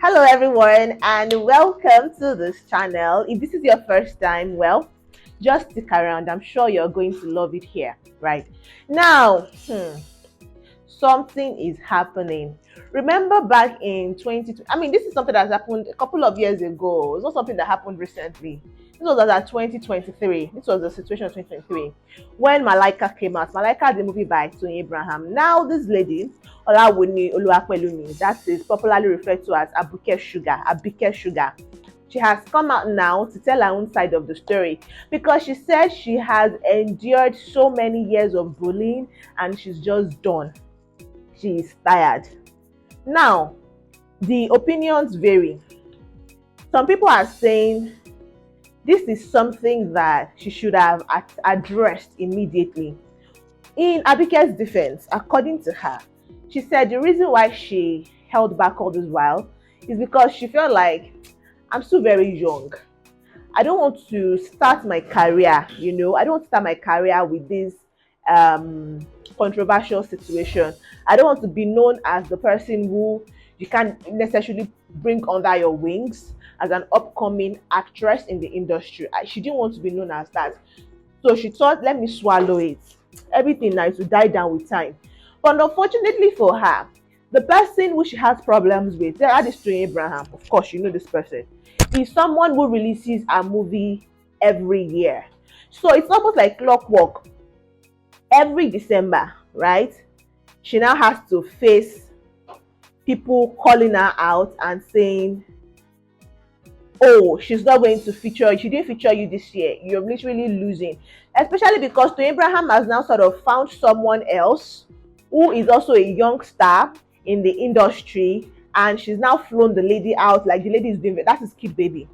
Hello everyone and welcome to this channel. If this is your first time, well, just stick around. I'm sure you're going to love it here. Right now, something is happening. Remember back in 2020, I mean, this is something that's happened a couple of years ago. It's not something that happened recently. This was at 2023. This was the situation of 2023 when Malaika came out. Malaika, the movie by Toyin Abraham. Now, this lady, Olawuni Oluwapelumi, that is popularly referred to as Abike Shuga. She has come out now to tell her own side of the story because she said she has endured so many years of bullying and she's just done. She is tired. Now, the opinions vary. Some people are saying this is something that she should have addressed immediately. In Abike's defense, according to her, she said the reason why she held back all this while is because she felt like I'm still very young. I don't want to start my career, I don't want to start my career with this controversial situation. I don't want to be known as the person who you can't necessarily bring under your wings as an upcoming actress in the industry. She didn't want to be known as that. So she thought, let me swallow it. Everything now to die down with time. But unfortunately for her, the person who she has problems with, that is Toyin Abraham. Of course, you know this person. Is someone who releases a movie every year. So it's almost like clockwork. Every December, right? She now has to face people calling her out and saying, oh, she's not going to feature, she didn't feature you this year. You're literally losing. Especially because Toyin Abraham has now sort of found someone else who is also a young star in the industry, and she's now flown the lady out like the lady is doing that is Kid Baby.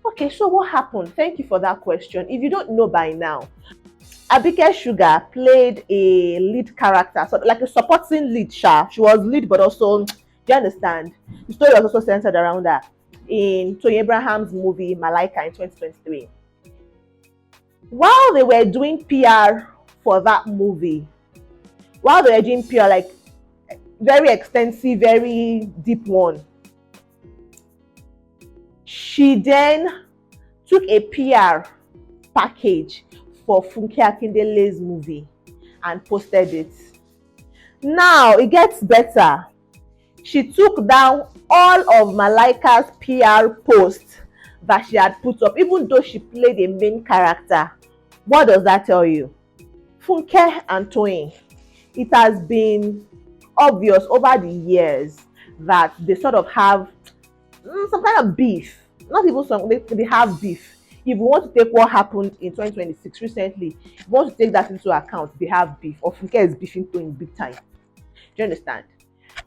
Okay, so what happened? Thank you for that question. If you don't know by now, Abike Shuga played a lead character, so like a supporting lead. She was lead, but also, do you understand? The story was also centered around her in Toyin Abraham's movie Malaika in 2023. While they were doing PR for that movie, while they were doing PR, like very extensive, very deep one, she then took a PR package for Funke Akindele's movie and posted it. Now it gets better. She took down all of Malaika's PR posts that she had put up, even though she played a main character. What does that tell you? Funke and Toyin, it has been obvious over the years that they sort of have some kind of beef. Not even some, they have beef. If you want to take what happened in 2026 recently, if you want to take that into account, they have beef. Or Funke is beefing Toyin big time. Do you understand?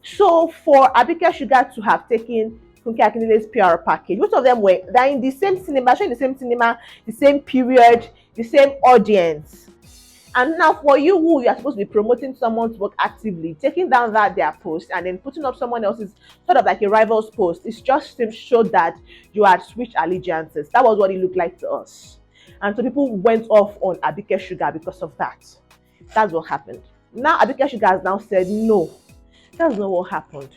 So for Abike Shuga to have taken Funke Akindele's PR package, most of them they're in the same cinema, showing the same cinema, the same period, the same audience. And now for you who you are supposed to be promoting someone's work actively, taking down their post and then putting up someone else's sort of like a rival's post, it's just to show that you had switched allegiances. That was what it looked like to us. And so people went off on Abike Shuga because of that. That's what happened. Now Abike Shuga has now said no. That's not what happened.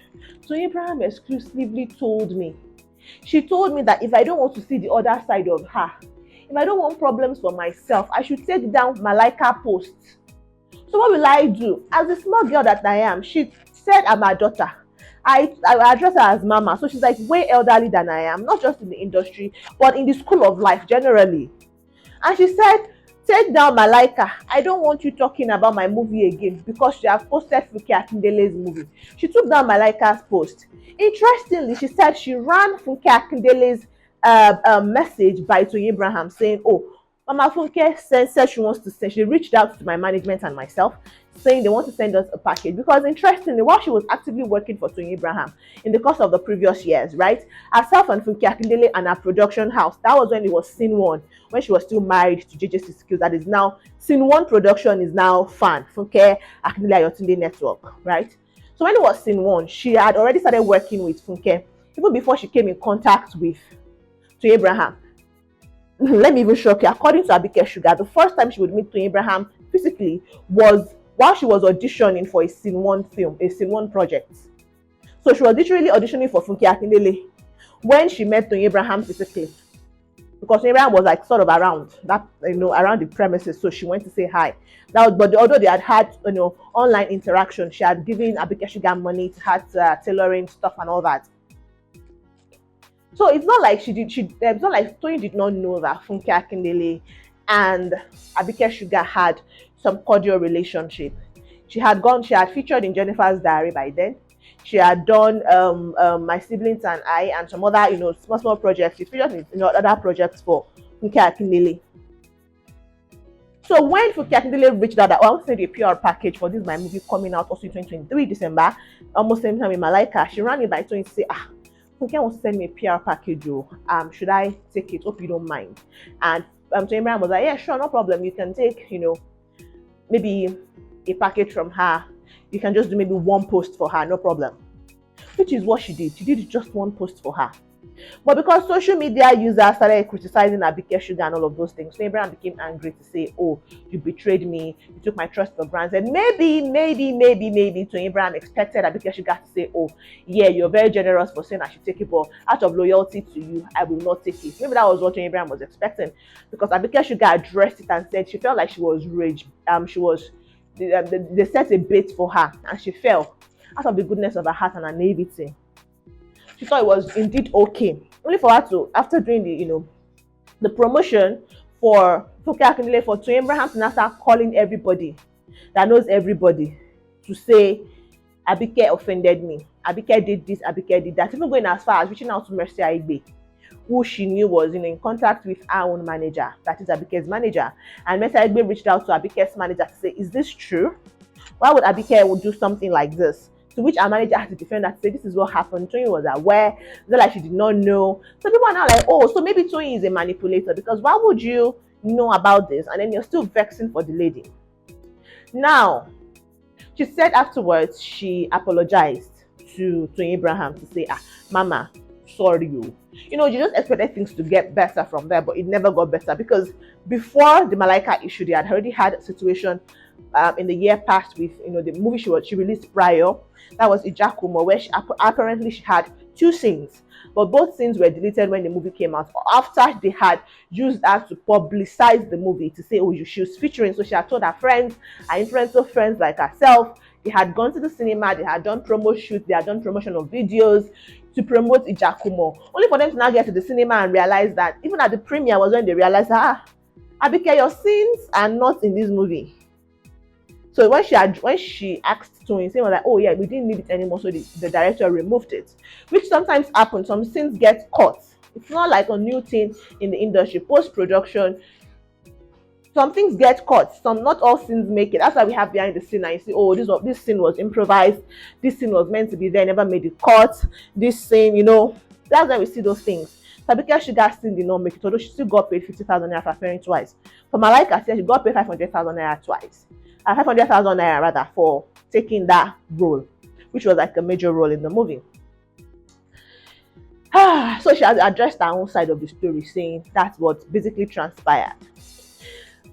So Abraham exclusively told me. She told me that if I don't want to see the other side of her, if I don't want problems for myself, I should take down Malaika posts. So what will I do? As a small girl that I am, she said I'm her daughter. I address her as mama. So she's like way elderly than I am, not just in the industry, but in the school of life generally. And she said, take down Malaika. I don't want you talking about my movie again because she has posted Funke Akindele's movie. She took down Malaika's post. Interestingly, she said she ran Funke Akindele's message by Toyin Abraham saying, oh, Mama Funke said she wants to send, she reached out to my management and myself saying they want to send us a package. Because interestingly, while she was actively working for Toyin Abraham in the course of the previous years, right, herself and Funke Akindele and her production house, that was when it was Scene 1, when she was still married to JJC Skills. That is now, Scene 1 production is now FAN, Funke Akindele Ayotunde Network, right? So when it was Scene 1, she had already started working with Funke, even before she came in contact with Toyin Abraham. Let me even shock you. According to Abike Shuga, the first time she would meet Toyin Abraham physically was while she was auditioning for a Scene 1 film, a Scene 1 project. So she was literally auditioning for Funke Akindele when she met Toyin Abraham physically, because Abraham was like sort of around that, around the premises. So she went to say hi. But although they had online interaction, she had given Abike Sugar money to her tailoring stuff and all that. So it's not like it's not like Toyin did not know that Funke Akindele and Abike Sugar had some cordial relationship. She had featured in Jennifer's Diary by then. She had done My Siblings and I and some other, small projects. She featured in other projects for Funke Akindele. So when Funke Akindele reached out that, I want to send you a PR package for this my movie coming out also in 2023 December, almost same time in Malaika, she ran it by Toyin to say, Funke wants to send me a PR package, should I take it? Hope you don't mind. And Toyin Abraham was like, yeah, sure, no problem. You can take, maybe a package from her. You can just do maybe one post for her, no problem. Which is what she did. She did just one post for her. But because social media users started criticizing Abike Sugar and all of those things, so Abraham became angry to say, oh, you betrayed me, you took my trust for granted. Maybe Toyin Abraham expected Abike Sugar to say, oh, yeah, you're very generous for saying I should take it, but out of loyalty to you, I will not take it. Maybe that was what Toyin Abraham was expecting, because Abike Sugar addressed it and said she felt like she was rage. They set a bait for her and she fell out of the goodness of her heart and her naivety. She thought it was indeed okay. Only for her to, after doing the promotion for Funke Akindele, for Toyin Abraham to now start calling everybody that knows everybody to say, Abike offended me. Abike did this, Abike did that. Even going as far as reaching out to Mercy Aigbe, who she knew was in contact with our own manager, that is Abike's manager. And Mercy Aigbe reached out to Abike's manager to say, is this true? Why would Abike do something like this? To which our manager had to defend that, to say this is what happened. Toyin was aware, it's not like she did not know. So people are now like, oh, so maybe Toyin is a manipulator, because why would you know about this and then you're still vexing for the lady? Now, she said afterwards she apologized to Toyin Abraham to say, Mama, sorry you. You just expected things to get better from there, but it never got better, because before the Malaika issue, they had already had a situation in the year past with the movie she released prior. That was Ijakumo, where apparently she had 2 scenes, but both scenes were deleted when the movie came out, after they had used that to publicize the movie, to say, oh, she was featuring. So she had told her friends, her influencer friends like herself, they had gone to the cinema, they had done promo shoots, they had done promotional videos to promote Ijakumo, only for them to now get to the cinema and realize that, even at the premiere was when they realized, Abike, your scenes are not in this movie. So when she asked Toyin, saying like, oh yeah, we didn't need it anymore, so the director removed it, which sometimes happens. Some scenes get cut. It's not like a new thing in the industry. Post-production, some things get cut. Not all scenes make it. That's why we have behind the scene and you see, oh, this scene was improvised. This scene was meant to be there, never made the cut. This scene, that's why we see those things. Abike Sugar scene did not make it, although she still got paid 50,000 naira for appearing twice. For Malaika, she got paid 500,000 naira twice. 500,000 naira rather, for taking that role, which was like a major role in the movie. So she has addressed her own side of the story, saying that's what basically transpired.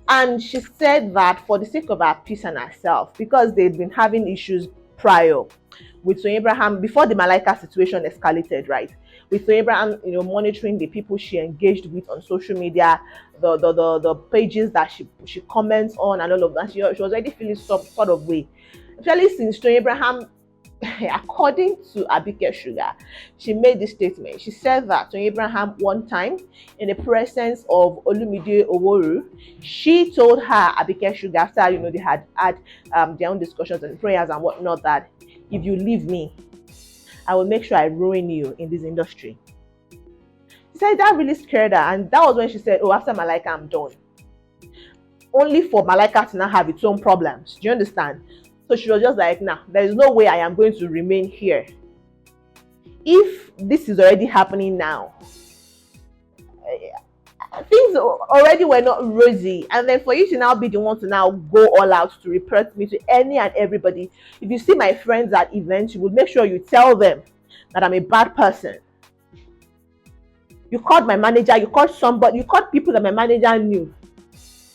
And she said that for the sake of her peace and herself, because they'd been having issues prior with Toyin Abraham, before the Malaika situation escalated, right? With Toyin Abraham, monitoring the people she engaged with on social media, the pages that she comments on and all of that, she was already feeling some sort of way. Especially since Toyin Abraham, according to Abike Sugar, she made this statement. She said that Toyin Abraham one time, in the presence of Olumide Oworu, she told her, Abike Sugar, after they had had their own discussions and prayers and whatnot, that if you leave me, I will make sure I ruin you in this industry. She said that really scared her, and that was when she said, oh, after Malaika, I'm done. Only for Malaika to now have its own problems. Do you understand? So she was just like, nah, there is no way I am going to remain here. If this is already happening now, things already were not rosy, and then for you to now be the one to now go all out to report me to any and everybody. If you see my friends at events, you would make sure you tell them that I'm a bad person. You called my manager, you called somebody, you called people that my manager knew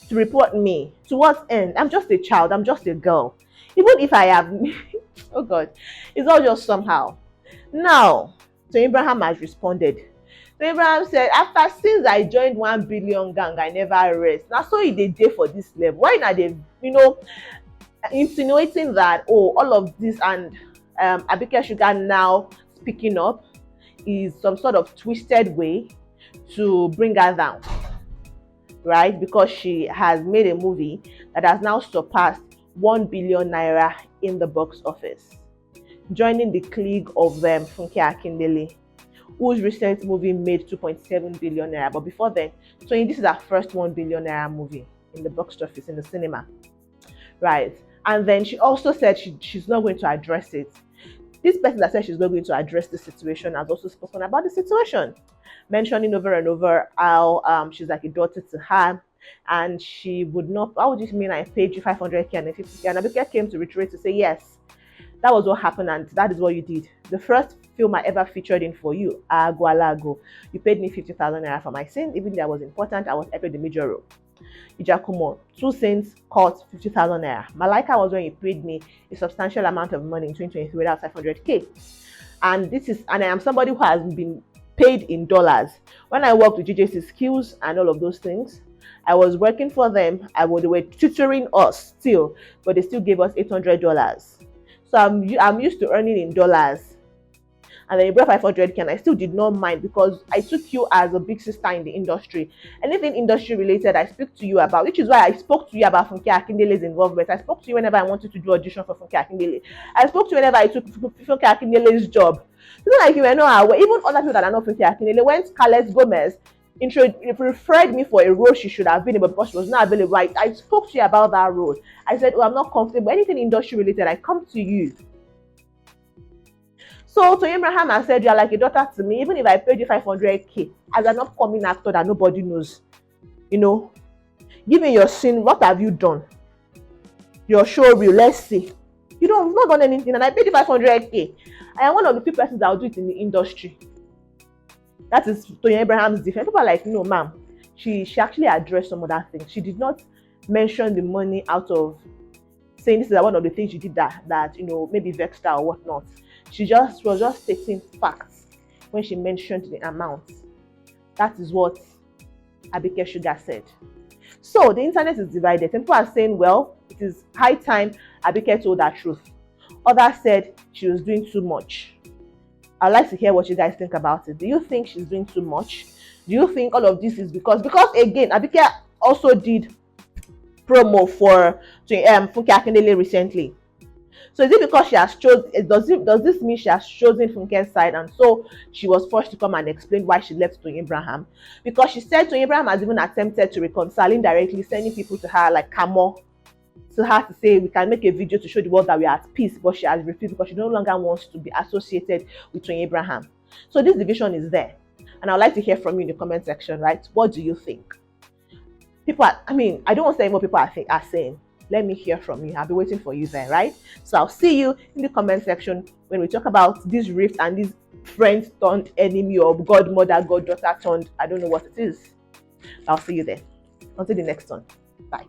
to report me. To what end? I'm just a child, I'm just a girl. Even if I have oh God, it's all just somehow. Now, so Abraham has responded. So Abraham said, after since I joined 1 billion gang, I never rest. Now, so they day for this level. Why not they, insinuating that, oh, all of this and Abike Sugar now speaking up is some sort of twisted way to bring her down, right? Because she has made a movie that has now surpassed 1 billion naira in the box office, joining the clique of Funke Akindele, whose recent movie made 2.7 billion naira. But before then, so this is her first 1 billion naira movie in the box office, in the cinema, right? And then she also said she's not going to address it. This person that said she's not going to address the situation has also spoken about the situation, mentioning over and over how she's like a daughter to her, and she would not. How would you mean I paid you 500k and 50k? And Abike came to reiterate to say, yes, that was what happened, and that is what you did. The first film I ever featured in for you, Agualago, you paid me 50,000 naira for my scene, even though I was important. I played the major role. Ijakumo, 2 scenes cost 50,000 naira. Malaika was when you paid me a substantial amount of money in 2023, that's 500k. And I am somebody who has been paid in dollars. When I worked with GJC Skills and all of those things, I was working for them. They were tutoring us still, but they still gave us $800. So I'm used to earning in dollars. And then you brought 500k, and I still did not mind because I took you as a big sister in the industry. Anything industry related, I speak to you about, which is why I spoke to you about Funke Akindele's involvement. I spoke to you whenever I wanted to do audition for Funke Akindele. I spoke to you whenever I took Funke Akindele's job. It's not like you were not aware. Even other people that are not Funke Akindele, when Scarlett Gomez referred me for a role she should have been in, but because she was not available, I spoke to you about that role. I said, oh, I'm not comfortable. Anything industry related, I come to you. So to Abraham, I said, you're like a daughter to me, even if I paid you 500k as an upcoming actor that nobody knows. Give me your scene. What have you done? Your show reel, let's see. You've not done anything, and I paid you 500k. I am one of the few persons that will do it in the industry. That is Toyin Abraham's defense. People are like, no, ma'am. She actually addressed some other things. She did not mention the money out of saying this is one of the things she did that maybe vexed her or whatnot. She was just stating facts when she mentioned the amount. That is what Abike Sugar said. So the internet is divided. Some people are saying, well, it is high time Abike told her truth. Others said she was doing too much. I'd like to hear what you guys think about it. Do you think she's doing too much? Do you think all of this is because again, Abike also did promo for Funke Akindele recently? So is it because she has chosen? Does this mean she has chosen Funke's side, and so she was forced to come and explain why she left Toyin Abraham? Because she said Toyin Abraham has even attempted to reconcile indirectly, sending people to her like Kamo, to her to say we can make a video to show the world that we are at peace, but she has refused because she no longer wants to be associated with Toyin Abraham. So this division is there, and I'd like to hear from you in the comment section. Right? What do you think? I don't want to say what people are saying. Let me hear from you. I'll be waiting for you there, right? So I'll see you in the comment section when we talk about this rift and this friend turned enemy, or godmother, goddaughter turned, I don't know what it is. I'll see you there. Until the next one. Bye.